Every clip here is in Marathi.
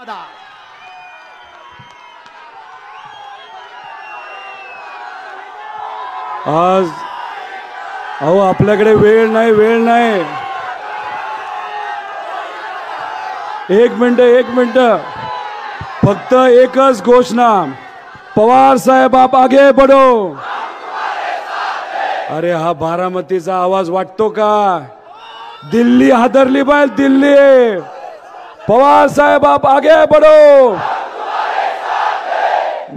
दादा। आज अहो आपल्याकडे वेळ नाही। एक मिनिट फक्त एकच घोषणा, पवार साहेब आप आगे बढ़ो। अरे हा बारामतीचा आवाज वाटतो का? दिल्ली हादरली पाहिजे, दिल्ली। पवार साहेब आप आगे बढ़ो।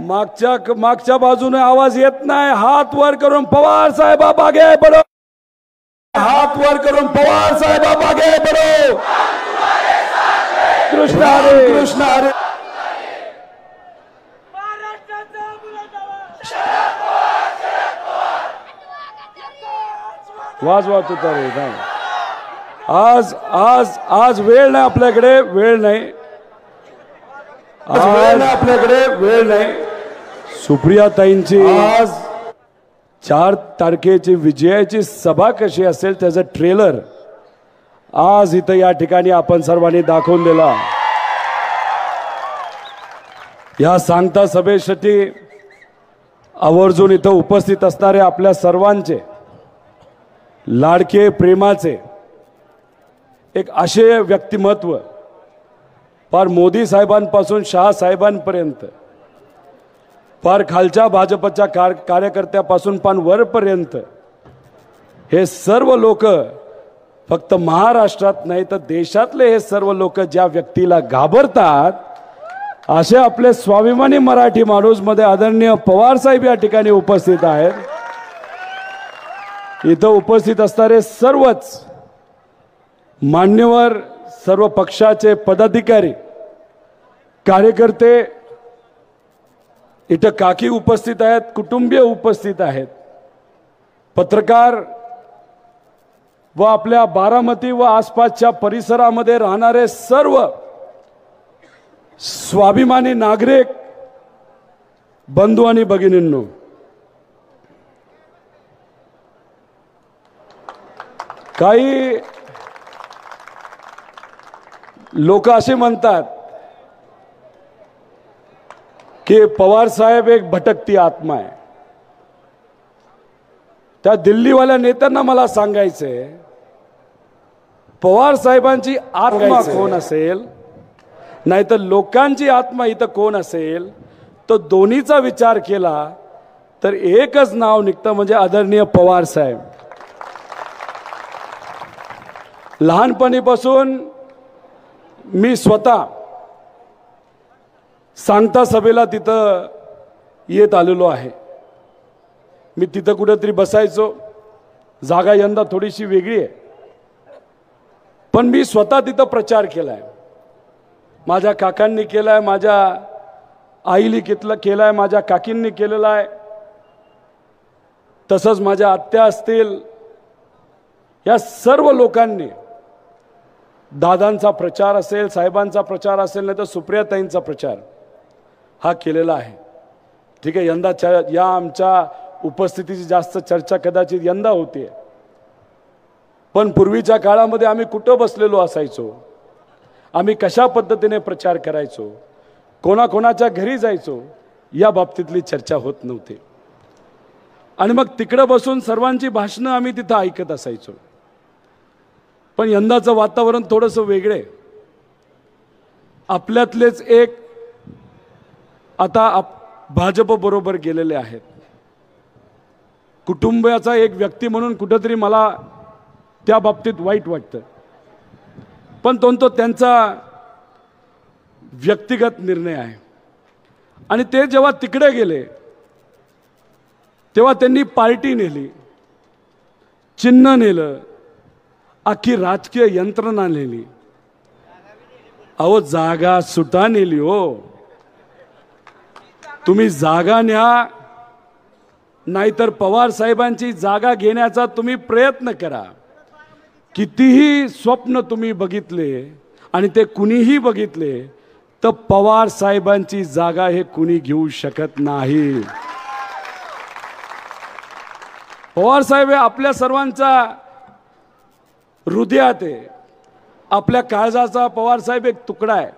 मागच्या बाजूने आवाज येत नाही। हात वर करून पवार साहेब आप आगे बढ़ो, हात वर करून पवार साहेब आप आगे बढ़ो। कृष्ण हरे, कृष्ण हरे। वाजवा तुतारी नाही। आज वेळ नाही आपल्याकडे, वेळ नाही आपल्याकडे। सुप्रियाताईंची आज 4 तारखेची विजयाची सभा कशी असेल त्याचं ट्रेलर आज इथं या ठिकाणी आपण सर्वांनी दाखवून दिला। या सांगता सभेसाठी आवर्जून इथं उपस्थित असणारे आपल्या सर्वांचे लाडके प्रेमाचे एक असे व्यक्तिमत्व, फार मोदी साहेबांपासून शहा साहेबांपर्यंत, फार खालच्या भाजपच्या कार्यकर्त्यापासून पण वरपर्यंत हे सर्व लोक फक्त महाराष्ट्रात नाही तर देशातले हे सर्व लोक ज्या व्यक्तीला घाबरतात असे आपले स्वाभिमानी मराठी माणूस मध्ये आदरणीय पवार साहेब या ठिकाणी उपस्थित आहेत। इथं उपस्थित असणारे सर्वच मान्यवर, सर्व पक्षाचे पदाधिकारी, कार्यकर्ते, इथं काकी उपस्थित आहेत, कुटुंबीय उपस्थित आहेत, पत्रकार व आपल्या बारामती व आसपासच्या परिसरामध्ये राहणारे सर्व स्वाभिमानी नागरिक बंधू आणि भगिनींनो, काही लोक असे म्हणतात की पवार साहेब एक भटकती आत्मा आहे। त्या दिल्लीवाल्या नेत्यांना मला सांगायचंय, पवार साहेबांची आत्मा कोण असेल नाही तर लोकांची आत्मा इथं कोण असेल, तो दोन्हीचा विचार केला तर एकच नाव निघतं, म्हणजे आदरणीय पवार साहेब। लहानपणीपासून मी स्वतः सांगता सभेला तिथं येत आलेलो आहे। मी तिथं कुठेतरी बसायचो। जागा यंदा थोडीशी वेगळी आहे, पण मी स्वतः तिथं प्रचार केलाय। माझ्या काकांनी केलाय, माझ्या आईली केलाय, माझ्या काकींनी केलेला आहे, तसंच माझ्या आत्या असतील, या सर्व लोकांनी दादांचा प्रचार असेल, साहेबांचा प्रचार असेल, नाही तर सुप्रियाताईंचा प्रचार हा केलेला आहे। ठीक आहे, यंदा या आमच्या उपस्थितीची जास्त चर्चा कदाचित यंदा होते, पण पूर्वीच्या काळामध्ये आम्ही कुठं बसलेलो असायचो, आम्ही कशा पद्धतीने प्रचार करायचो, कोणाकोणाच्या घरी जायचो, या बाबतीतली चर्चा होत नव्हती। आणि मग तिकडे बसून सर्वांची भाषणं आम्ही तिथं ऐकत असायचो। पण यंदाचं वातावरण थोडंसं वेगळे। आपल्यातलेच एक आता भाजप बरोबर गेलेले आहेत। कुटुंबाचा एक व्यक्ती म्हणून कुठेतरी मला त्या बाबतीत वाईट वाटतं, पण तो त्यांचा व्यक्तिगत निर्णय आहे। आणि ते जेव्हा तिकडे गेले तेव्हा त्यांनी पार्टी नेली, चिन्ह नेलं, अख्खी राजकीय यंत्रणा नेली। अहो जागा सुटा नेली हो। तुम्ही जागा न्या, नाहीतर पवार साहेबांची जागा घेण्याचा तुम्ही प्रयत्न करा। कितीही स्वप्न तुम्ही बघितले आणि ते कुणीही बघितले तर पवार साहेबांची जागा हे कुणी घेऊ शकत नाही। पवार साहेब हे आपल्या सर्वांचा हृदयात आहे, आपल्या काळजाचा पवार साहेब एक तुकडा आहे।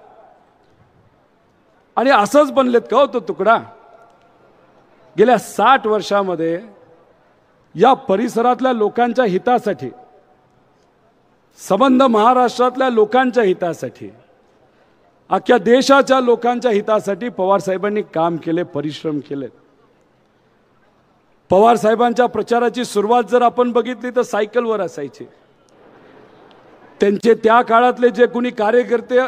आणि असंच बनलेत का हो तो तुकडा? गेल्या 60 वर्षामध्ये या परिसरातल्या लोकांच्या हितासाठी, संबंध महाराष्ट्रातल्या लोकांच्या हितासाठी, अख्ख्या देशाच्या लोकांच्या हितासाठी पवार साहेबांनी काम केले, परिश्रम केले. पवार साहेबांच्या प्रचाराची सुरुवात जर आपण बघितली तर सायकलवर असायची. त्यांचे त्या काळातले जे कोणी कार्यकर्ते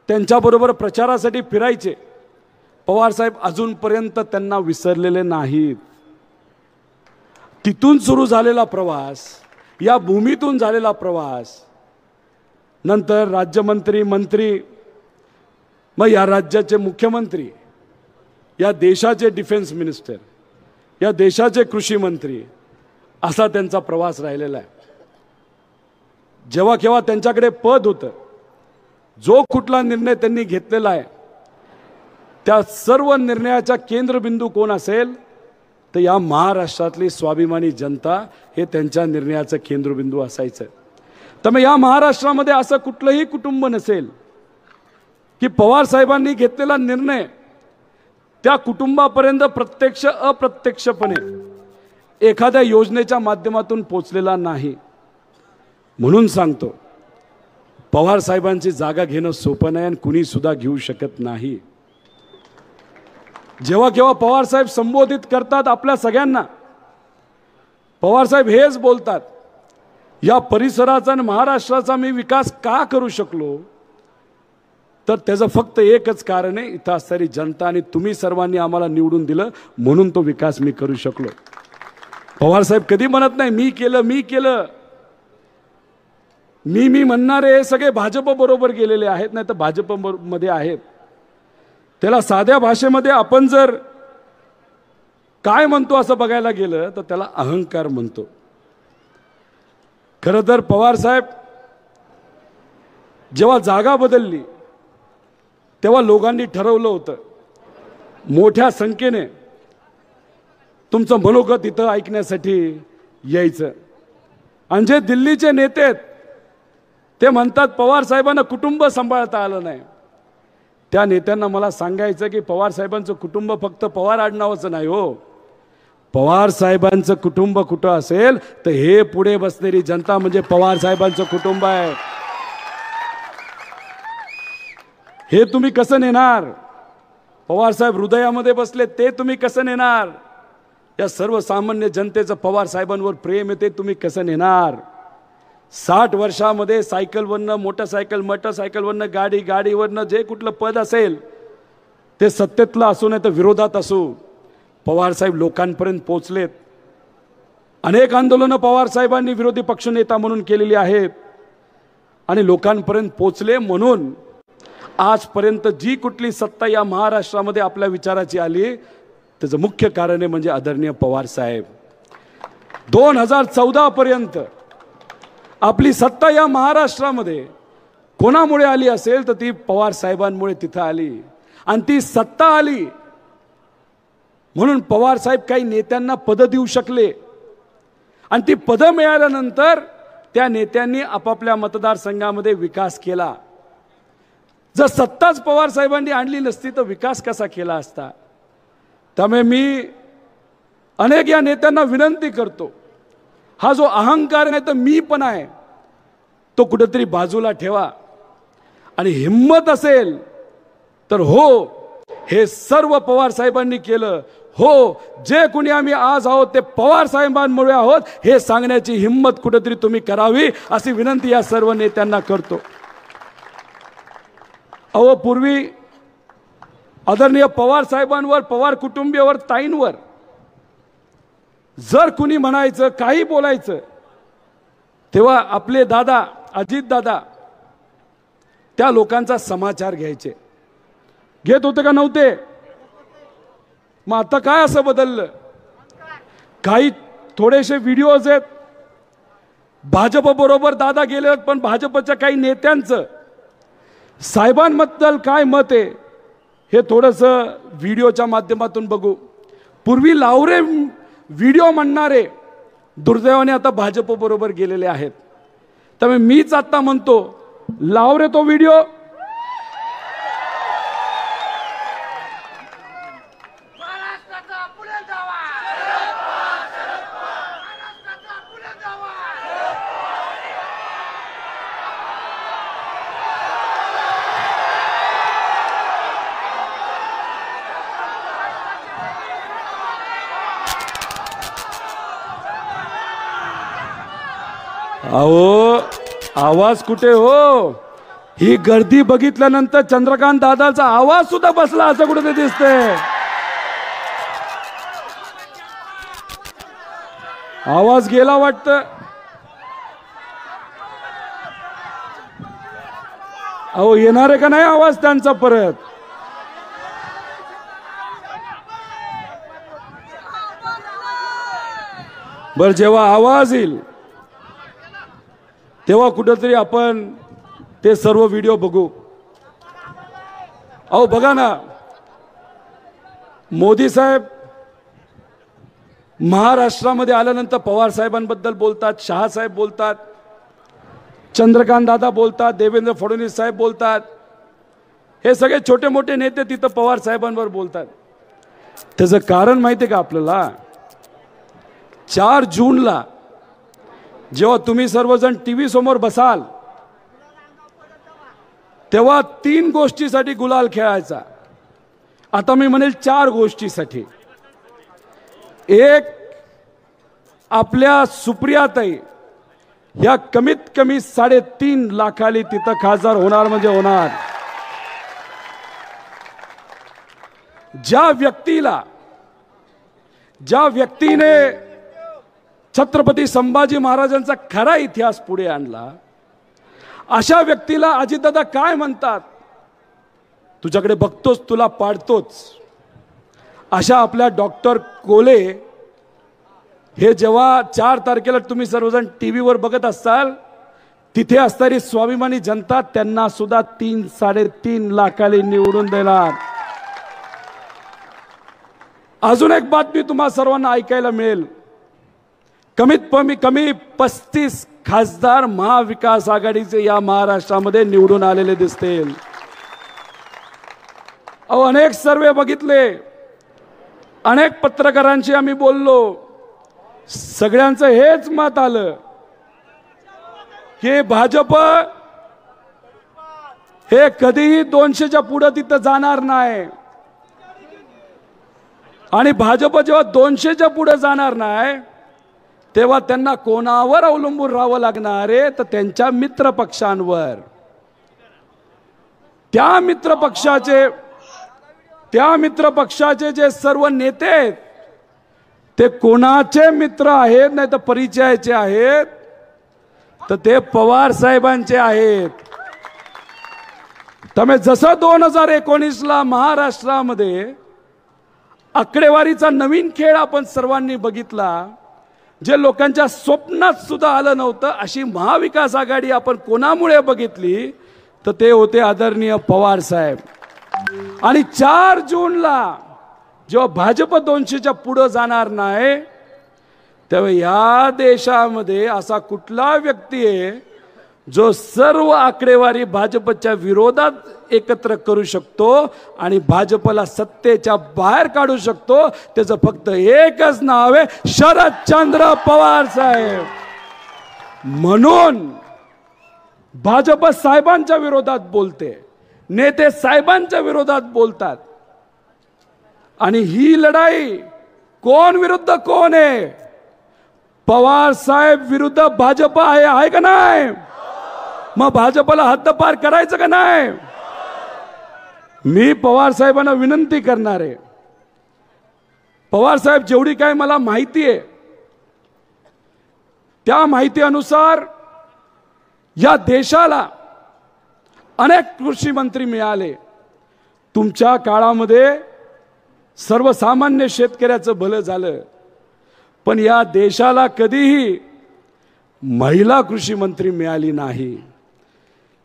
त्यांच्याबरोबर प्रचारासाठी फिरायचे, पवार साहेब अजूनपर्यंत त्यांना विसरलेले नाहीत. तिथून सुरू झालेला प्रवास, या भूमीतून झालेला प्रवास, नंतर राज्यमंत्री, मंत्री, मग या राज्याचे मुख्यमंत्री, या देशाचे डिफेन्स मिनिस्टर, या देशाचे कृषी मंत्री, असा त्यांचा प्रवास राहिलेला आहे. जेव्हा केव्हा त्यांच्याकडे पद होतं, जो कुठला निर्णय त्यांनी घेतलेला आहे त्या सर्व निर्णयाचा केंद्रबिंदू कोण असेल तर या महाराष्ट्रातली स्वाभिमानी जनता हे त्यांच्या निर्णयाचं केंद्रबिंदू असायचं. त्यामुळे या महाराष्ट्रामध्ये असं कुठलंही कुटुंब नसेल की पवार साहेबांनी घेतलेला निर्णय त्या कुटुंबापर्यंत प्रत्यक्ष अप्रत्यक्षपणे एखाद्या योजनेच्या माध्यमातून पोचलेला नाही. म्हणून सांगतो, पवार साहेबांची जागा घेणं सोपं नाही आणि कुणी सुद्धा घेऊ शकत नाही. जेव्हा केव्हा पवार साहेब संबोधित करतात आपल्या सगळ्यांना, पवार साहेब हेच बोलतात, या परिसराचा आणि महाराष्ट्राचा मी विकास का करू शकलो तर त्याचं फक्त एकच कारण आहे, इथं असणारी जनता आणि तुम्ही सर्वांनी आम्हाला निवडून दिलं म्हणून तो विकास मी करू शकलो. पवार साहेब कधी म्हणत नाही मी केलं मी केलं. मी म्हणणारे सगळे भाजप बरोबर गेलेले आहेत, नाही तर भाजप मध्ये आहेत. त्याला साध्या भाषेमध्ये आपण जर काय म्हणतो असं बघायला गेलं तर त्याला अहंकार म्हणतो. खरं तर पवार साहेब जेव्हा जागा बदलली तेव्हा लोकांनी ठरवलं होतं मोठ्या संख्येने तुमचं मनोगत इथं ऐकण्यासाठी यायचं. आणि जे दिल्लीचे नेते आहेत ते म्हणतात पवार साहेबांना कुटुंब सांभाळता आलं नाही. त्या नेत्यांना मला सांगायचं की पवार साहेबांचं कुटुंब फक्त पवार आडनावाचं नाही हो. पवार साहेबांचं कुटुंब कुठं असेल तर हे पुढे बसलेली जनता म्हणजे पवार साहेबांचं कुटुंब आहे. हे तुम्ही कसं नेणार? पवार साहेब हृदयामध्ये बसले ते तुम्ही कसं नेणार? या सर्वसामान्य जनतेचं पवार साहेबांवर प्रेम आहे ते तुम्ही कसं नेणार? 60 वर्षामध्ये सायकलवरनं मोटरसायकलवरनं गाडीवरनं जे कुठलं पद असेल ते सत्तेतलं असू नाही तर विरोधात असू, पवार साहेब लोकांपर्यंत पोहोचलेत. अनेक आंदोलनं पवार साहेबांनी विरोधी पक्षनेता म्हणून केलेली आहेत आणि लोकांपर्यंत पोहोचले. म्हणून आजपर्यंत जी कुठली सत्ता या महाराष्ट्रामध्ये आपल्या विचाराची आली त्याचं मुख्य कारण आहे म्हणजे आदरणीय पवार साहेब. 2014 पर्यंत आपली सत्ता या महाराष्ट्रामध्ये कोणामुळे आली असेल तर ती पवार साहेबांमुळे तिथं आली. आणि ती सत्ता आली म्हणून पवार साहेब काही नेत्यांना पद देऊ शकले आणि ती पद मिळाल्यानंतर त्या नेत्यांनी आपापल्या मतदारसंघामध्ये विकास केला. जर सत्ताच पवार साहेबांनी आणली नसती तर विकास कसा केला असता? त्यामुळे मी अनेक या नेत्यांना विनंती करतो, हा जो अहंकार आहे तर मी पण आहे तो कुठेतरी बाजूला ठेवा आणि हिम्मत असेल तर हो हे सर्व पवार साहेबांनी केलं, हो जे कोणी आम्ही आज आहोत ते पवार साहेबांमुळे आहोत हे सांगण्याची हिम्मत कुठेतरी तुम्ही करावी अशी विनंती या सर्व नेत्यांना करतो. अहो पूर्वी आदरणीय पवार साहेबांवर, पवार कुटुंबियावर, ताईंवर जर कुणी म्हणायचं काही बोलायचं तेव्हा आपले दादा अजित दादा त्या लोकांचा समाचार घ्यायचे. घेत होते का नव्हते? मग आता काय असं बदललं? काही थोडेसे व्हिडिओज आहेत भाजप बरोबर दादा गेले पण भाजपच्या काही नेत्यांचं साहेबांबद्दल काय मत आहे हे थोडंसं व्हिडिओच्या माध्यमातून बघू. पूर्वी लावरे व्हिडिओ म्हणणारे दुर्दैवाने आता भाजप बरोबर गेलेले आहेत. त्यामुळे मीच आता म्हणतो लावरे तो व्हिडिओ अहो आवाज कुठे हो? ही गर्दी बघितल्यानंतर चंद्रकांत दादाचा आवाज सुद्धा बसला असं कुठे दिसतंय. आवाज गेला वाटतं. अहो येणार आहे का नाही आवाज त्यांचा परत? बर जेव्हा आवाज येईल तेव्हा कुठेतरी आपण ते सर्व व्हिडिओ बघू. अहो बघा ना, मोदी साहेब महाराष्ट्रामध्ये आल्यानंतर पवार साहेबांबद्दल बोलतात, शहा साहेब बोलतात, चंद्रकांत दादा बोलतात, देवेंद्र फडणवीस साहेब बोलतात. हे सगळे छोटे मोठे नेते तिथं पवार साहेबांवर बोलतात. त्याचं कारण माहिती आहे का आपल्याला? 4 जूनला जेव्हा तुम्ही सर्वजण टीव्ही समोर बसाल तेव्हा 3 गोष्टीसाठी गुलाल खेळायचा. आता मी म्हणेल 4 गोष्टीसाठी. एक, आपल्या सुप्रियाताई ह्या कमीत कमी 3.5 लाखाली तिथं खासदार होणार म्हणजे होणार. ज्या व्यक्तीने छत्रपती संभाजी महाराजांचा खरा इतिहास पुढे आणला, अशा व्यक्तीला अजितदादा काय म्हणतात? तुझ्याकडे बघतोच तुला पाडतोच. अशा आपल्या डॉक्टर कोले हे जेव्हा 4 तारखेला तुम्ही सर्वजण टीव्हीवर बघत असाल, तिथे असणारी स्वाभिमानी जनता त्यांना सुद्धा 3-3.5 लाखाली निवडून देणार. अजून एक बातमी तुम्हा सर्वांना ऐकायला मिळेल. कमी 35 खासदार महाविकास आघाडीचे या महाराष्ट्रामध्ये निवडून आलेले दिसतील. अहो अनेक सर्वे बघितले, अनेक पत्रकारांशी आम्ही बोललो, सगळ्यांचं हेच मत आलं की भाजप हे कधीही 200च्या पुढे तिथं जाणार नाही. आणि भाजप जेव्हा 200च्या पुढे जाणार नाही तेव्हा त्यांना कोणावर अवलंबून राहावं लागणार आहे? तर त्यांच्या मित्र पक्षांवर. त्या मित्र पक्षाचे जे सर्व नेते आहेत ते कोणाचे मित्र आहेत? नाही तर परिचयाचे आहेत, तर ते पवार साहेबांचे आहेत. त्यामुळे जसं 2019ला महाराष्ट्रामध्ये आकडेवारीचा नवीन खेळ आपण सर्वांनी बघितला, जे लोकांच्या स्वप्नात सुद्धा आलं नव्हतं, अशी महाविकास आघाडी आपण कोणामुळे बघितली? तर ते होते आदरणीय पवार साहेब. आणि 4 जूनला जेव्हा भाजप 200च्या पुढे जाणार नाही तेव्हा या देशामध्ये असा कुठला व्यक्ती आहे जो सर्व आकडेवारी भाजपच्या विरोधात एकत्र करू शकतो आणि भाजपला सत्तेच्या बाहेर काढू शकतो? त्याचं फक्त एकच नाव आहे, शरदचंद्र पवार साहेब. म्हणून भाजप साहेबांच्या विरोधात बोलते, नेते साहेबांच्या विरोधात बोलतात. आणि ही लढाई कोण विरुद्ध कोण आहे? पवार साहेब विरुद्ध भाजप आहे का नाही? मग भाजपला हद्दपार करायचं का नाही? मी पवार साहेबांना विनंती करणार आहे, पवार साहेब जेवढी काय मला माहिती आहे त्या माहिती अनुसार या देशाला अनेक कृषी मंत्री मिळाले. तुमच्या काळामध्ये सर्वसामान्य शेतकऱ्याचं भलं झालं, पण या देशाला कधीही महिला कृषी मंत्री मिळाली नाही.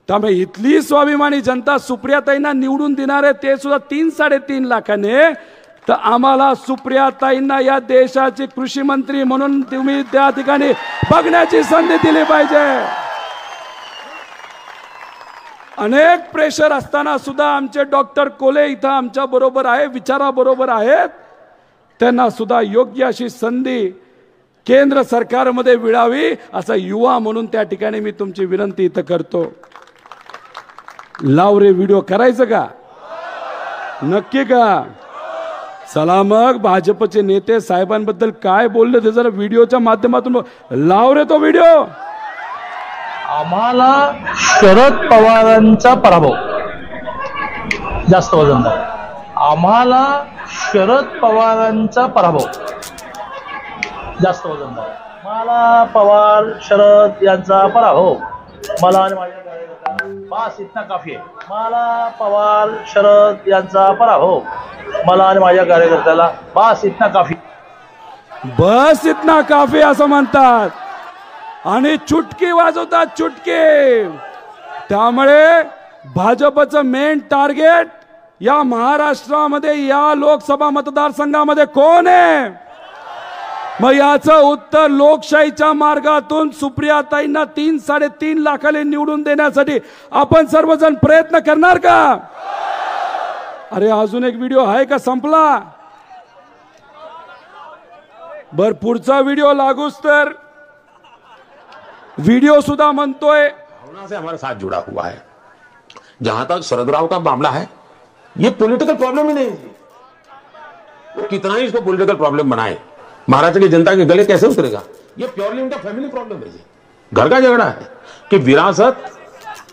त्यामुळे इथली स्वाभिमानी जनता सुप्रियाताईंना निवडून देणार आहे, ते सुद्धा 3-3.5 लाखाने. तर आम्हाला सुप्रियाताईंना या देशाचे कृषी मंत्री म्हणून तुम्ही त्या ठिकाणी बघण्याची संधी दिली पाहिजे. अनेक प्रेशर असताना सुद्धा आमचे डॉक्टर कोले इथं आमच्या बरोबर आहे, विचाराबरोबर आहेत. त्यांना सुद्धा योग्य अशी संधी केंद्र सरकारमध्ये मिळावी असा युवा म्हणून त्या ठिकाणी मी तुमची विनंती इथं करतो. लाव रे व्हिडिओ करायचं का? नक्की का? चला मग भाजपचे नेते साहेबांबद्दल काय बोलले ते जरा व्हिडिओच्या माध्यमातून लाव रे तो व्हिडिओ. आम्हाला शरद पवारांचा पराभव जास्त वजनदार आहे. आम्हाला शरद पवारांचा पराभव जास्त वजनदार आहे. मला पवार शरद यांचा पराभव मला आणि माझ्या कार्यकर्त्याला बस इतना काफी आहे. मला पवार शरद यांचा पराभव मला आणि माझ्या कार्यकर्त्याला बस इतना काफी. बस इतना काफी असं म्हणतात आणि चुटकी वाजवतात चुटकी. त्यामुळे भाजपचं मेन टार्गेट या महाराष्ट्रामध्ये या लोकसभा मतदारसंघामध्ये कोण आहे? मग याचं उत्तर लोकशाहीच्या मार्गातून सुप्रियाताईंना 3-3.5 लाखाने निवडून देण्यासाठी आपण सर्वजण प्रयत्न करणार का? अरे अजून एक व्हिडिओ आहे का? संपला? बर पुढचा व्हिडिओ लागूच तर वीडियो सुधा मनतोय भावना से हमारे साथ जुड़ा हुआ है. जहां तक शरद राव का मामला है, ये पॉलिटिकल प्रॉब्लम ही नहीं है. वो कितना ही इसको पॉलिटिकल प्रॉब्लम बनाए, महाराष्ट्र की जनता के गले कैसे उतरेगा? ये प्योरली उनका फैमिली प्रॉब्लम है. जी घर का झगड़ा है कि विरासत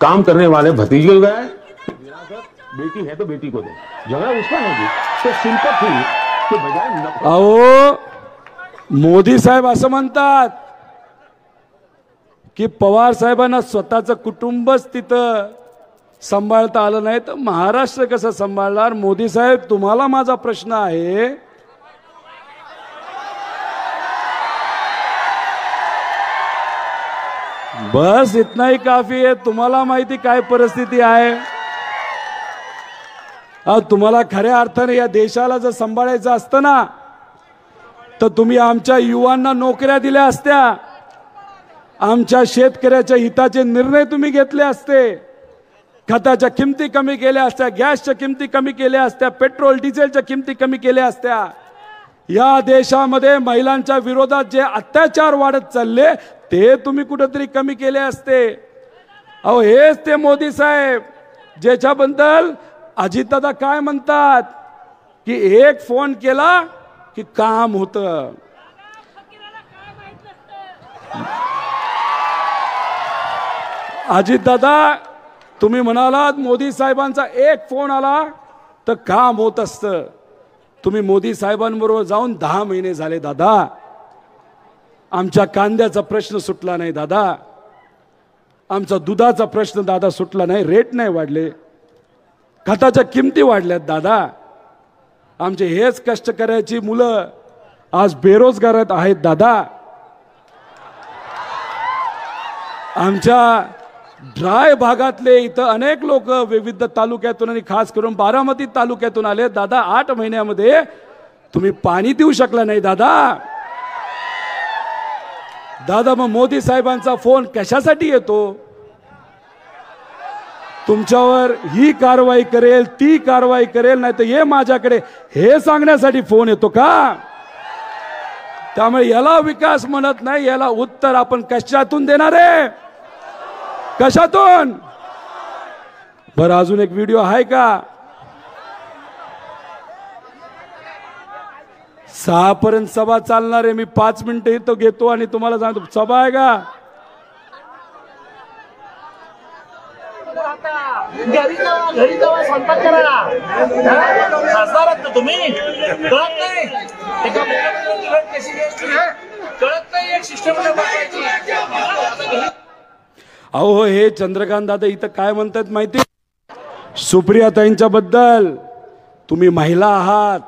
काम करने वाले भतीजे को गए, विरासत बेटी है तो बेटी को दे. झगड़ा उसका है जी. तो सिंपैथी के बजाय अहो मोदी साहेब असं म्हणतात की पवार साहेबांना स्वतःचं कुटुंबच तिथं सांभाळता आलं नाही तर महाराष्ट्र कसं सांभाळणार? मोदी साहेब तुम्हाला माझा प्रश्न आहे, बस इतना ही काफी आहे. तुम्हाला माहिती काय परिस्थिती आहे. तुम्हाला खऱ्या अर्थाने या देशाला जर सांभाळायचं असतं ना तर तुम्ही आमच्या युवांना नोकऱ्या दिल्या असत्या, आमच्या शेतकऱ्याच्या हिताचे निर्णय तुम्ही घेतले असते, खताच्या किमती कमी केल्या असत्या, गॅसच्या किमती कमी केल्या असत्या, पेट्रोल डिझेलच्या किमती कमी केल्या असत्या. या देशामध्ये महिलांच्या विरोधात जे अत्याचार वाढत चालले ते तुम्ही कुठेतरी कमी केले असते. अहो हेच ते मोदी साहेब ज्याच्याबद्दल अजितदादा काय म्हणतात की एक फोन केला की काम होतं. अजितदादा तुम्ही म्हणालात मोदी साहेबांचा एक फोन आला तर काम होत असतं. तुम्ही मोदी साहेबांबरोबर जाऊन 10 महिने झाले दादा. आमच्या कांद्याचा प्रश्न सुटला नाही दादा, आमचा दुधाचा प्रश्न दादा सुटला नाही, रेट नाही वाढले, खताच्या किमती वाढल्यात दादा. आमचे हेच कष्टकऱ्याची मुलं आज बेरोजगार आहेत दादा. आमच्या ड्राय भागातले इथं अनेक लोक विविध तालुक्यातून आणि खास करून बारामती तालुक्यातून आले दादा. 8 महिन्यामध्ये तुम्ही पाणी देऊ शकला नाही दादा. दादा मग मोदी साहेबांचा फोन कशासाठी येतो? तुमच्यावर ही कारवाई करेल ती कारवाई करेल नाही तर ये माझ्याकडे हे सांगण्यासाठी फोन येतो का? त्यामुळे याला विकास म्हणत नाही, याला उत्तर आपण कशातून देणार आहे? कशातून? बरं अजून एक व्हिडिओ आहे का? 6 पर्यंत सभा चालणार आहे. मी 5 मिनिटं इथं घेतो आणि तुम्हाला सांगतो सभा आहे का? घरी जावा स्वयंपाक करा. खासदार आहात ना तुम्ही, कळत नाही कळत नाही एक सिस्टम. अहो हे चंद्रकांत दादा इथं काय म्हणतात माहिती? सुप्रियाताईंच्या बद्दल तुम्ही महिला आहात,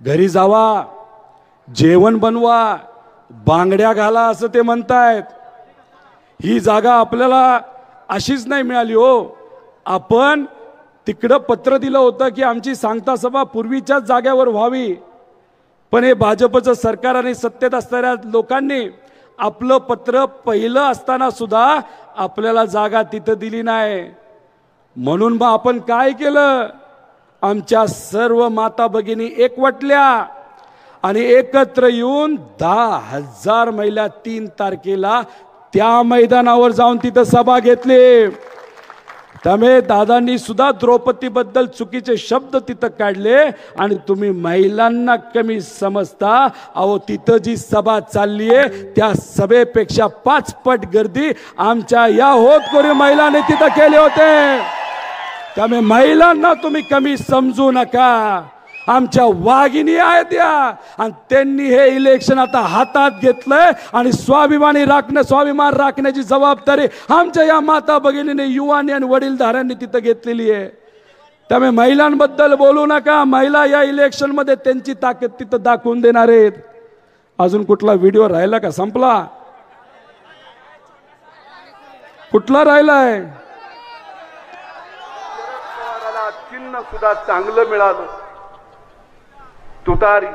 घरी जावा, जेवण बनवा, बांगड्या घाला असं ते म्हणतायत. ही जागा आपल्याला अशीच नाही मिळाली हो. आपण तिकडं पत्र दिलं होतं की आमची सांगता सभा पूर्वीच्याच जागेवर व्हावी, पण हे भाजपचं सरकार आणि सत्तेत असणाऱ्या लोकांनी आपलं पत्र पहिलं असताना सुद्धा आपल्याला जागा तिथं दिली नाही. म्हणून मग आपण काय केलं? आमच्या सर्व माता भगिनी एकवटल्या आणि एकत्र येऊन 10,000 महिला 3 तारखेला त्या मैदानावर जाऊन तिथं सभा घेतली. त्यामुळे दादांनी सुद्धा द्रौपदीबद्दल चुकीचे शब्द तिथं काढले आणि तुम्ही महिलांना कमी समजता. अहो तिथं जी सभा चालली आहे त्या सभेपेक्षा 5 पट गर्दी आमच्या या होतकरू महिलांनी तिथं केले होते. त्यामुळे महिलांना तुम्ही कमी समजू नका. आमच्या वाघिणी आहेत या आणि त्यांनी हे इलेक्शन आता हातात घेतलंय आणि स्वाभिमान राखण्याची जबाबदारी आमच्या या माता भगिनीने, युवांनी आणि वडीलधाऱ्यांनी तिथं घेतलेली आहे. त्यामुळे महिलांबद्दल बोलू नका. महिला या इलेक्शन मध्ये त्यांची ताकद तिथं दाखवून देणार आहेत. अजून कुठला व्हिडिओ राहिला का? संपला? कुठला राहिलाय? चिन्ह सुद्धा चांगलं मिळालं. तुतारी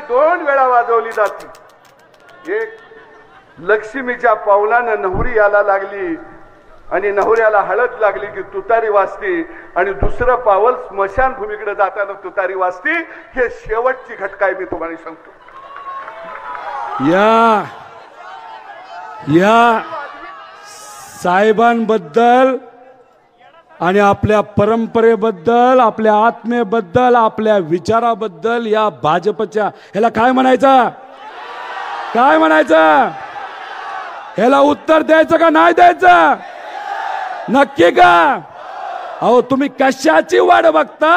2 वेळा वाजवली जाते. एक लक्ष्मीच्या पावलानं नवरी याला लागली आणि नवऱ्याला हळद लागली की तुतारी वाजते आणि दुसरं पावल स्मशानभूमीकडे जाताना तुतारी वाजते. हे शेवटची घटना आहे, मी तुम्हाला सांगतो. या साहेबांबद्दल आणि आपल्या परंपरेबद्दल, आपल्या आत्मेबद्दल, आपल्या विचाराबद्दल या भाजपच्या ह्याला काय म्हणायचं? काय म्हणायचं? ह्याला उत्तर द्यायचं का नाही द्यायचं? नक्की का? अहो तुम्ही कशाची वाट बघता?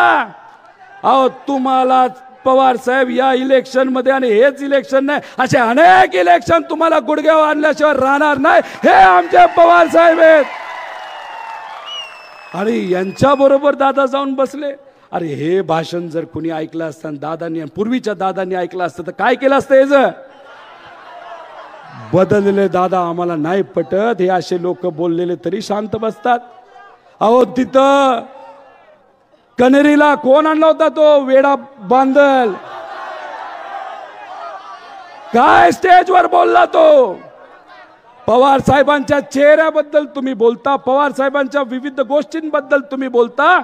अहो तुम्हाला पवार साहेब या इलेक्शन मध्ये, आणि हेच इलेक्शन नाही, असे अनेक इलेक्शन तुम्हाला गुडघ्यावर आणल्याशिवाय राहणार नाही. हे आमचे पवार साहेब आहेत. आणि यांच्या बरोबर दादा जाऊन बसले. अरे हे भाषण जर कुणी ऐकलं असतं, दादांनी, पूर्वीच्या दादांनी ऐकलं असतं तर काय केलं असतं? याचं बदललेले दादा आम्हाला नाही पटत, हे असे लोक बोललेले तरी शांत बसतात. अहो तिथं कनेरीला कोण आणला होता? तो वेडा बांदल. काय स्टेजवर बोलला तो? पवार साहेबांच्या चेहऱ्याबद्दल तुम्ही बोलता, पवार साहेबांच्या विविध गोष्टींबद्दल तुम्ही बोलता.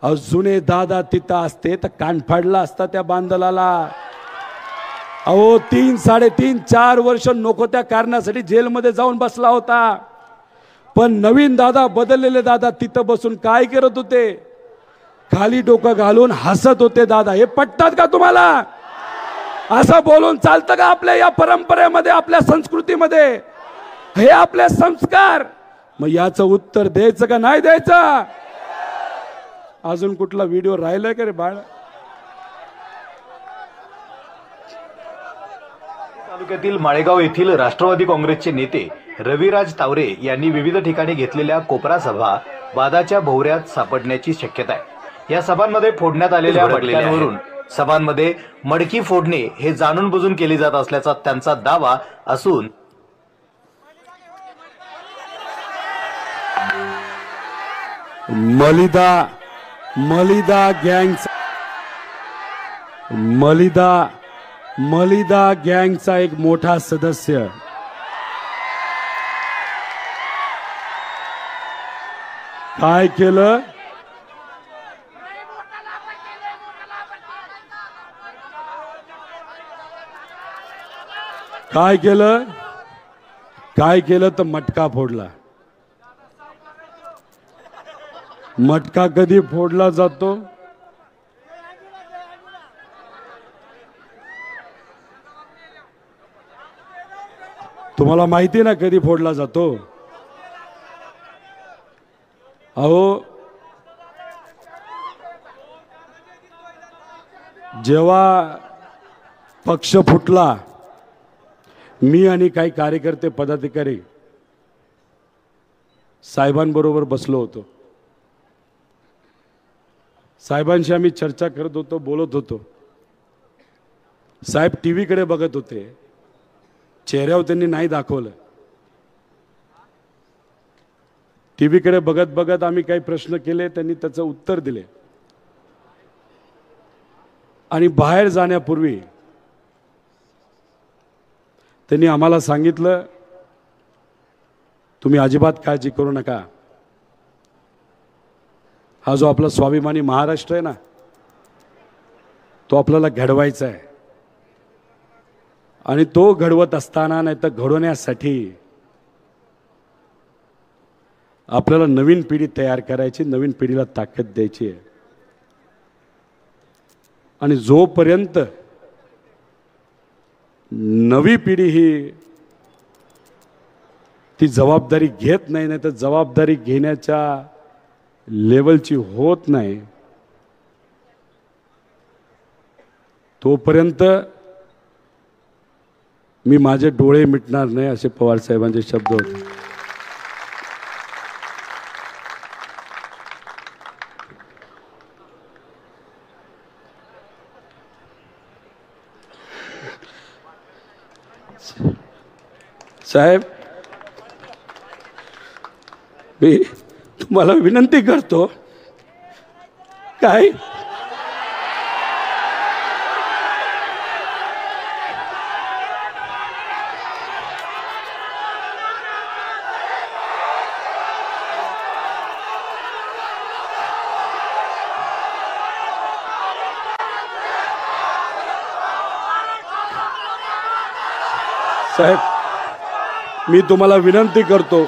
जुने दादा तिथं असते तर कान फाडला असता त्या बांदलाला. अहो 3, 3.5, 4 वर्ष नको त्या कारणासाठी जेलमध्ये जाऊन बसला होता. पण नवीन दादा, बदललेले दादा तिथं बसून काय करत होते? खाली डोकं घालून हसत होते दादा. हे पटतात का तुम्हाला? असं बोलून चालतं का आपल्या या परंपरेमध्ये, आपल्या संस्कृतीमध्ये? हे आपले संस्कार. मग याचं उत्तर द्यायचं का नाही द्यायचं? अजून कुठला व्हिडिओ राहिलाय का रे बाळ? तालुक्यातील माळेगाव येथील राष्ट्रवादी काँग्रेसचे नेते रविराज तावरे यांनी विविध ठिकाणी घेतलेल्या कोपरा सभा वादाच्या भोवऱ्यात सापडण्याची शक्यता आहे. या सभांमध्ये फोडण्यात आलेल्या मडक्यांवरून सभांमध्ये मडकी फोडणे हे जाणून बुजून केली जात असल्याचा त्यांचा दावा असून मलिदा गँगचा एक मोठा सदस्य काय केलं? काय केलं तर मटका फोडला. मटका कधी फोडला जातो? तुम्हाला माहिती ना कधी फोडला जातो? अहो जेव्हा पक्ष फुटला, मी आणि काही कार्यकर्ते, पदाधिकारी साहेबांबरोबर बसलो होतो. साहेबांशी आम्ही चर्चा करत होतो, बोलत होतो. साहेब टीव्हीकडे बघत होते, चेहऱ्यावर त्यांनी नाही दाखवलं. टीव्हीकडे बघत बघत आम्ही काही प्रश्न केले, त्यांनी त्याचं उत्तर दिले. आणि बाहेर जाण्यापूर्वी त्यांनी आम्हाला सांगितलं, तुम्ही अजिबात काळजी करू नका. हा जो आपला स्वाभिमानी महाराष्ट्र आहे ना, तो आपल्याला घडवायचा आहे. आणि तो घडवत असताना, नाही तर घडवण्यासाठी आपल्याला नवीन पिढी तयार करायची, नवीन पिढीला ताकद द्यायची आहे. आणि जोपर्यंत नवी पिढी ही ती जबाबदारी घेत नाही, नाही तर जबाबदारी घेण्याच्या लेवलची होत नाही, तोपर्यंत मी माझे डोळे मिटणार नाही, असे पवार साहेबांचे शब्द होते. साहेब, मी तुम्हाला विनंती करतो, काय साहेब, मी तुम्हाला विनंती करतो,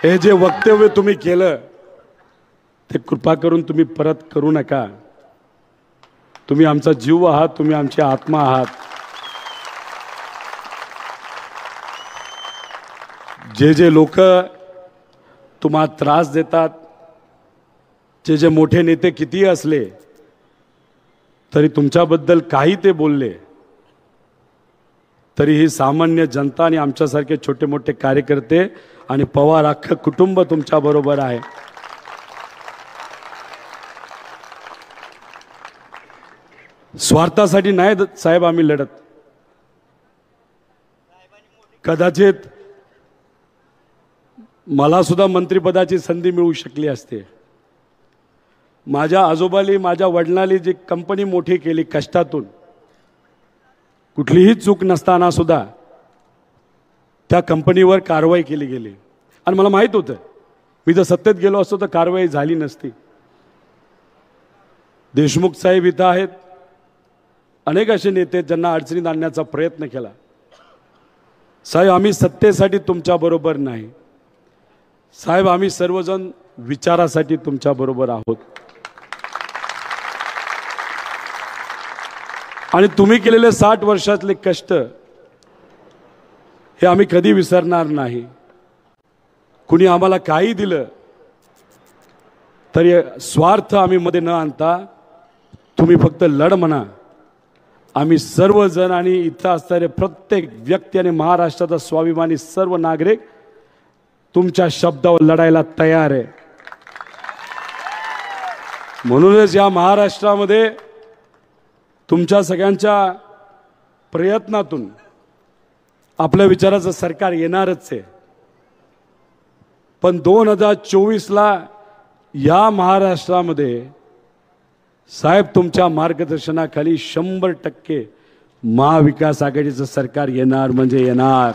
हे जे वक्तव्य तुम्ही केलं ते कृपा करून तुम्ही परत करू नका. तुम्ही आमचा जीव आहात, तुम्ही आमची आत्मा आहात. जे जे लोक तुम्हाला त्रास देतात, जे जे मोठे नेते किती असले तरी तुमच्याबद्दल काही ते बोलले तरी ही सामान्य जनता आणि आमच्यासारखे छोटे मोठे कार्यकर्ते आणि पवार अख्खं कुटुंब तुमच्या बरोबर आहे. स्वार्थासाठी नाही साहेब आम्ही लढत. कदाचित मला सुद्धा मंत्रिपदाची संधी मिळू शकली असते. माझ्या आजोबाली, माझ्या वडिलांनी जी कंपनी मोठी केली कष्टातून, कुठलीही चूक नसताना सुद्धा त्या कंपनीवर कारवाई केली गेली. आणि मला माहित होतं, मी जर सत्तेत गेलो असतो तर कारवाई झाली नसती. देशमुख साहेब इथं आहेत, अनेक असे नेते ज्यांना अडचणीत आणण्याचा प्रयत्न केला. साहेब, आम्ही सत्तेसाठी तुमच्या बरोबर नाही साहेब, आम्ही सर्वजण विचारासाठी तुमच्या बरोबर आहोत. आणि तुम्ही केलेले 60 वर्षातले कष्ट हे आम्ही कधी विसरणार नाही. कुणी आम्हाला काही दिलं तरी स्वार्थ आम्ही मध्ये न आणता तुम्ही फक्त लढ म्हणा. आम्ही सर्वजण आणि इथं असणारे प्रत्येक व्यक्ती आणि महाराष्ट्राचा स्वाभिमानी सर्व नागरिक तुमच्या शब्दावर लढायला तयार आहे. म्हणूनच या महाराष्ट्रामध्ये तुमच्या सगळ्यांच्या प्रयत्नातून आपल्या विचाराचं सरकार येणारच आहे. पण 2024ला या महाराष्ट्रामध्ये साहेब तुमच्या मार्गदर्शनाखाली 100% महाविकास आघाडीचं सरकार येणार म्हणजे येणार.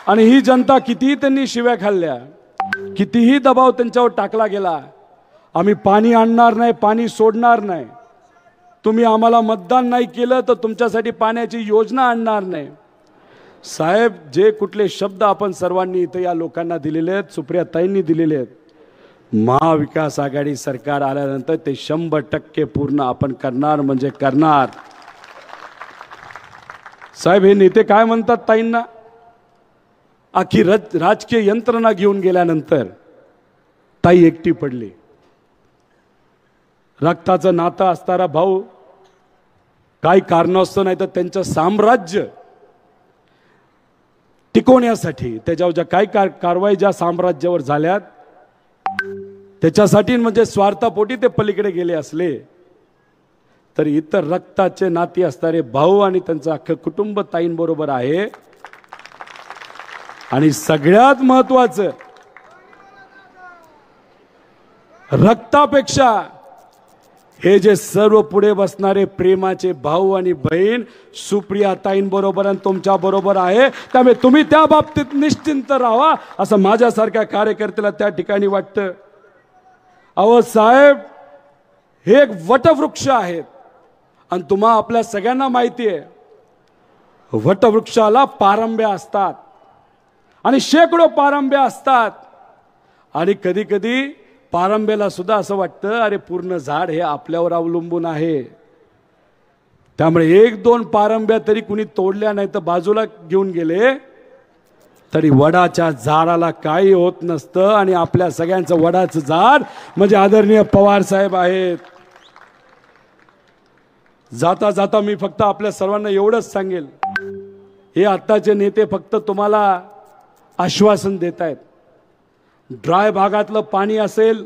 आणि ही जनता कितीही त्यांनी शिव्या खाल्ल्या, कितीही दबाव त्यांच्यावर टाकला गेला, आम्ही पाणी आणणार नाही, पाणी सोडणार नाही, तुम्ही आम्हाला मतदान नाही केलं तर तुमच्यासाठी पाण्याची योजना आणणार नाही. साहेब, जे कुठले शब्द आपण सर्वांनी इथं या लोकांना दिलेले आहेत, सुप्रियाताईंनी दिलेले आहेत, महाविकास आघाडी सरकार आल्यानंतर ते 100% पूर्ण आपण करणार म्हणजे करणार. साहेब, हे नेते काय म्हणतात ताईंना, आखी राजकीय यंत्रणा घेऊन गेल्यानंतर ताई एकटी पडली. रक्ताचं नातं असणारा भाऊ काही कारणास्तव नाही तर त्यांचं साम्राज्य टिकवण्यासाठी त्याच्यावर ज्या काही कारवाई ज्या साम्राज्यावर झाल्यात त्याच्यासाठी म्हणजे स्वार्थापोटी ते पलीकडे गेले असले तरी इतर रक्ताचे नाती असणारे भाऊ आणि त्यांचं अख्खं कुटुंब ताईंबरोबर आहे. आणि सगळ्यात महत्वाचं, रक्तापेक्षा हे जे सर्व पुढे बसणारे प्रेमाचे भाऊ आणि बहीण सुप्रियाताईंबरोबर आणि तुमच्या बरोबर आहे. त्यामुळे तुम्ही त्या बाबतीत निश्चिंत राहा असं माझ्यासारख्या कार्यकर्त्याला त्या ठिकाणी वाटतं. अहो साहेब, हे एक वटवृक्ष आहेत आणि तुम्हा आपल्या सगळ्यांना माहिती आहे वटवृक्षाला पारंब्या असतात. आणि शेकडो पारंब्या असतात आणि कधी कधी पारंब्याला सुद्धा असं वाटतं अरे पूर्ण झाड हे आपल्यावर अवलंबून आहे. त्यामुळे 1-2 पारंब्या तरी कुणी तोडल्या नाही तर बाजूला घेऊन गेले तरी वडाच्या झाडाला काही होत नसतं. आणि आपल्या सगळ्यांचं वडाचं झाड म्हणजे आदरणीय पवार साहेब आहेत. जाता जाता मी फक्त आपल्या सर्वांना एवढंच सांगेल, हे आत्ताचे नेते फक्त तुम्हाला आश्वासन देत आहेत. ड्राय भागातलं पाणी असेल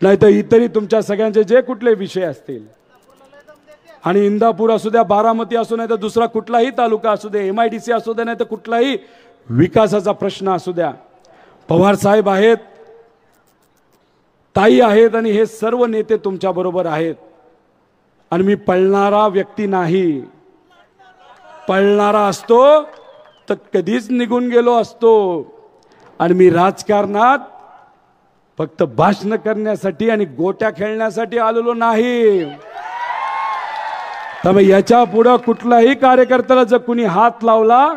नाही तर इतरही तुमच्या सगळ्यांचे जे कुठले विषय असतील, आणि इंदापूर असू द्या, बारामती असू नाही तर दुसरा कुठलाही तालुका असू दे, MIDC असू दे नाही तर कुठलाही विकासाचा प्रश्न असू द्या, पवार साहेब आहेत, ताई आहेत आणि हे सर्व नेते तुमच्या बरोबर आहेत. आणि मी पळणारा व्यक्ती नाही. पळणारा असतो तर कधीच निघून गेलो असतो. आणि मी राजकारणात फक्त भाषण करण्यासाठी आणि गोट्या खेळण्यासाठी आलेलो नाही. त्यामुळे याच्या पुढे कुठल्याही कार्यकर्त्याला जर कुणी हात लावला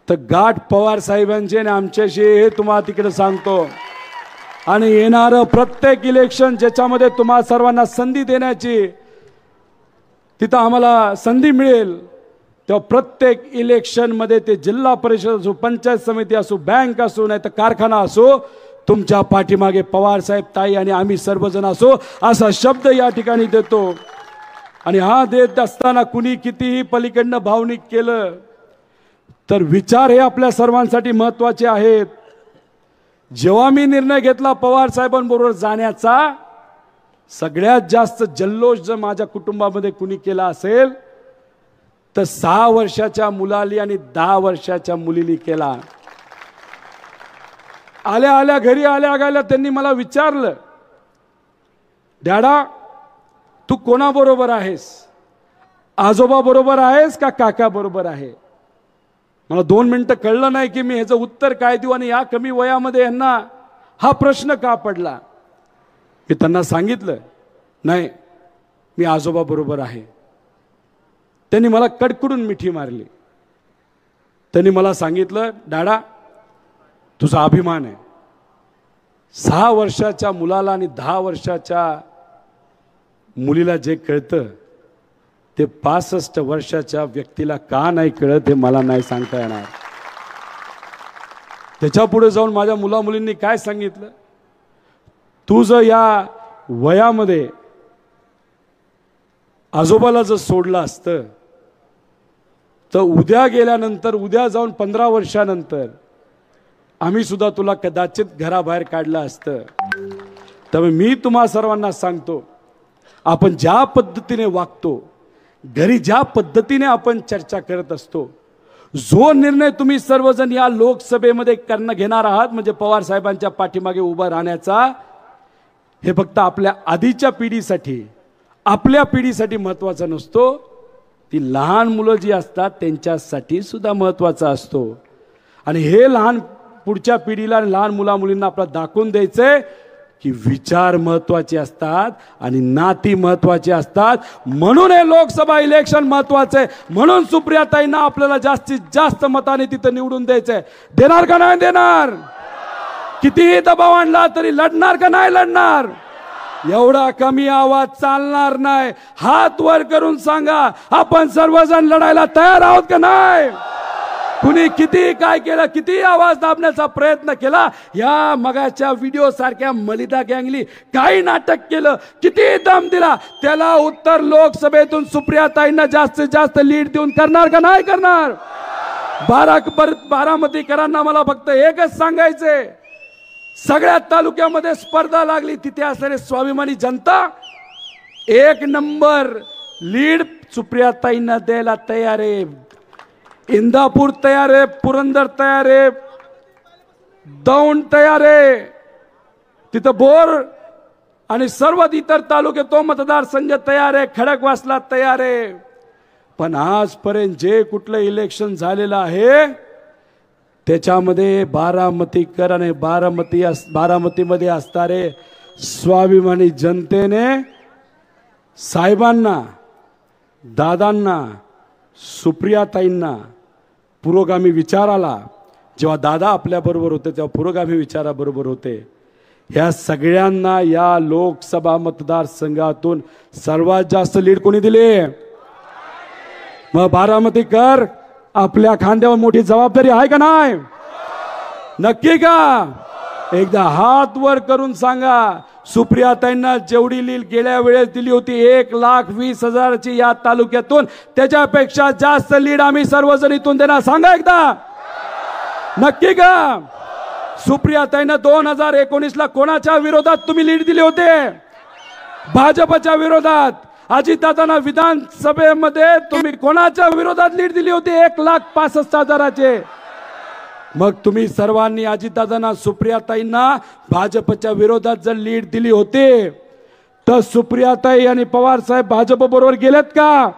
तर गाठ पवार साहेबांचे आणि आमच्याशी, हे तुम्हाला तिकडे सांगतो. आणि येणारं प्रत्येक इलेक्शन ज्याच्यामध्ये तुम्हा सर्वांना संधी देण्याची तिथं आम्हाला संधी मिळेल, तेव्हा प्रत्येक इलेक्शन मध्ये ते जिल्हा परिषद असो, पंचायत समिती असो, बँक असो नाही तर कारखाना असो, तुमच्या पाठीमागे पवार साहेब, ताई आणि आम्ही सर्वजण असो असा शब्द या ठिकाणी देतो. आणि हा देत असताना कुणी कितीही पलीकडनं भावनिक केलं तर विचार हे आपल्या सर्वांसाठी महत्त्वाचे आहेत. जेव्हा मी निर्णय घेतला पवार साहेबांबरोबर जाण्याचा, सगळ्यात जास्त जल्लोष जर माझ्या कुटुंबामध्ये कुणी केला असेल तर 6 वर्षाच्या मुलाली आणि 10 वर्षाच्या मुलीली केला. आल्या आल्या घरी आल्या गेल्या त्यांनी मला विचारलं, डॅडा तू कोणाबरोबर आहेस? आजोबा बरोबर आहेस का काका बरोबर आहे? मला 2 मिनिटं कळलं नाही की मी ह्याचं उत्तर काय देऊ आणि या कमी वयामध्ये यांना हा प्रश्न का पडला. मी त्यांना सांगितलं, नाही मी आजोबा बरोबर आहे. त्यांनी मला कडकडून मिठी मारली. त्यांनी मला सांगितलं, डाडा तुझा अभिमान आहे. 6 वर्षाच्या मुलाला आणि 10 वर्षाच्या मुलीला जे कळतं ते 65 वर्षाच्या व्यक्तीला का नाही कळत हे मला नाही सांगता येणार. त्याच्या पुढे जाऊन माझ्या मुला मुलींनी काय सांगितलं, तू जर या वयामध्ये आजोबाला जर सोडलं असतं तर उद्या गेल्यानंतर, उद्या जाऊन 15 वर्षानंतर आम्ही सुद्धा तुला कदाचित घराबाहेर काढलं असतं. त्यामुळे मी तुम्हा सर्वांना सांगतो, आपण ज्या पद्धतीने वागतो, घरी ज्या पद्धतीने आपण चर्चा करत असतो, जो निर्णय तुम्ही सर्वजण या लोकसभेमध्ये घेणार आहात म्हणजे पवार साहेबांच्या पाठीमागे उभा राहण्याचा, हे फक्त आपल्या आधीच्या पिढीसाठी, आपल्या पिढीसाठी महत्त्वाचा नसतो. ती लहान मुलं जी असतात त्यांच्यासाठी सुद्धा महत्त्वाचा असतो. आणि हे लहान पुढच्या पिढीला आणि लहान मुला मुलींना आपल्याला दाखवून द्यायचंय की विचार महत्त्वाचे असतात आणि नाती महत्त्वाचे असतात. म्हणून हे लोकसभा इलेक्शन महत्त्वाचं आहे. म्हणून सुप्रियाताईंना आपल्याला जास्तीत जास्त मताने तिथं निवडून द्यायचंय. देणार का नाही देणार? कितीही दबाव आणला तरी लढणार का नाही लढणार? एवढा कमी आवाज चालणार नाही. हात वर करून सांगा, आपण सर्वजण लढायला तयार आहोत का नाही? कुणी किती काय केलं, किती आवाज दाबण्याचा प्रयत्न केला, या मगाच्या व्हिडिओ सारख्या मलिदा गँगली काही नाटक केलं, किती दम दिला, त्याला उत्तर लोकसभेतून सुप्रियाताईंना जास्तीत जास्त लीड देऊन करणार का नाही करणार? बारामतीकरांना मला फक्त एकच सांगायचंय, सगळ्या तालुक्यामध्ये स्पर्धा लागली, तिथे असणारी स्वाभिमानी जनता 1 नंबर लीड सुप्रियाताईंना द्यायला तयार आहे. इंदापूर तयार आहे, पुरंदर तयार आहे, दौंड तयार आहे, तिथं बोर आणि सर्व इतर तालुके तो मतदारसंघ तयार आहे, खडकवासला तयार आहे. पण आजपर्यंत जे कुठलं इलेक्शन झालेलं आहे त्याच्यामध्ये बारामतीकर आणि बारामतीमध्ये असणारे स्वाभिमानी जनतेने साहेबांना, दादांना, सुप्रियाताईंना पुरोगामी विचाराला, जेव्हा दादा आपल्याबरोबर होते तेव्हा पुरोगामी विचाराबरोबर होते, ह्या सगळ्यांना या लोकसभा मतदारसंघातून सर्वात जास्त लीड कोणी दिली? मग बारामतीकर, आपल्या खांद्यावर मोठी जबाबदारी आहे का नाही? नक्की का? एकदा हात वर करून सांगा. सुप्रियाताईंना जेवढी लीड गेल्या वेळेस दिली होती 1,20,000ची या तालुक्यातून, त्याच्यापेक्षा जास्त लीड आम्ही सर्वजण इथून देणार. सांगा एकदा, नक्की का? सुप्रियाताईंना 2019ला कोणाच्या विरोधात तुम्ही लीड दिले होते? भाजपच्या विरोधात. अजितदादांना विधानसभेमध्ये तुम्ही कोणाच्या विरोधात लीड दिली होती? 1,65,000चे. मग तुम्ही सर्वांनी अजितदादांना, सुप्रियाताईंना भाजपच्या विरोधात जर लीड दिली होती, तर सुप्रियाताई आणि पवार साहेब भाजप बरोबर गेलेत का?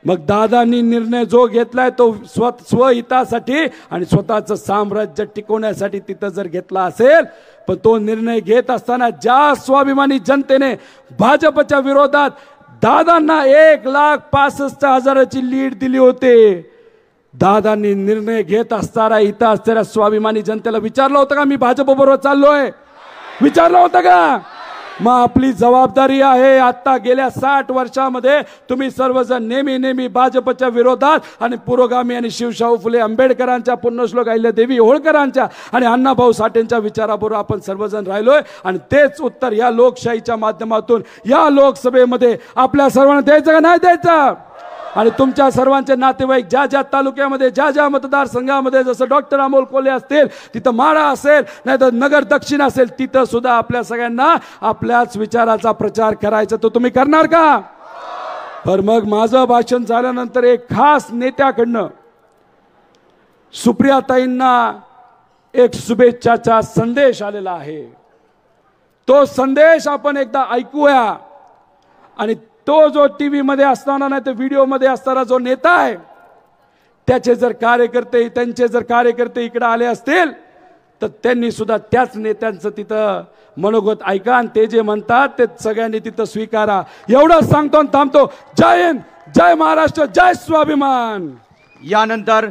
मग दादांनी निर्णय जो घेतलाय तो स्वहितासाठी आणि स्वतःचं साम्राज्य टिकवण्यासाठी तिथं जर घेतला असेल, पण तो निर्णय घेत असताना ज्या स्वाभिमानी जनतेने भाजपच्या विरोधात दादांना 1,65,000ची लीड दिली होती, दादांनी निर्णय घेत असताना इथं असणाऱ्या स्वाभिमानी जनतेला विचारलं होतं का मी भाजप बरोबर चाललोय? विचारलं होतं का? मग आपली जबाबदारी आहे. आता गेल्या 60 वर्षामध्ये तुम्ही सर्वजण नेहमी भाजपच्या विरोधात आणि पुरोगामी आणि शिवशाहू फुले आंबेडकरांच्या, पुण्यश्लोक अहिल्यादेवी होळकरांच्या आणि अण्णाभाऊ साठेंच्या विचाराबरोबर आपण सर्वजण राहिलोय. आणि तेच उत्तर या लोकशाहीच्या माध्यमातून या लोकसभेमध्ये आपल्या सर्वांना द्यायचं का नाही द्यायचं? आणि तुमच्या सर्वांचे नातेवाईक ज्या ज्या तालुक्यामध्ये, ज्या ज्या मतदारसंघामध्ये, जसं डॉक्टर अमोल कोल्हे असतील तिथं, माढा असेल, नाहीतर नगर दक्षिण असेल, तिथं सुद्धा आपल्या सगळ्यांना आपल्याच विचाराचा प्रचार करायचा. तो तुम्ही करणार का? तर मग माझं भाषण झाल्यानंतर एक खास नेत्याकडनं सुप्रियाताईंना एक शुभेच्छाचा संदेश आलेला आहे. तो संदेश आपण एकदा ऐकूया. आणि तो जो टीव्ही मध्ये असताना, नाही तर व्हिडिओ मध्ये असताना जो नेता आहे, त्याचे जर कार्यकर्ते, त्यांचे जर कार्यकर्ते इकडे आले असतील, तर त्यांनी सुद्धा त्याच नेत्यांचं तिथं मनोगत ऐका आणि ते जे म्हणतात ते सगळ्यांनी तिथं स्वीकारा. एवढंच सांगतो आणि थांबतो. जय हिंद, जय महाराष्ट्र, जय स्वाभिमान. यानंतर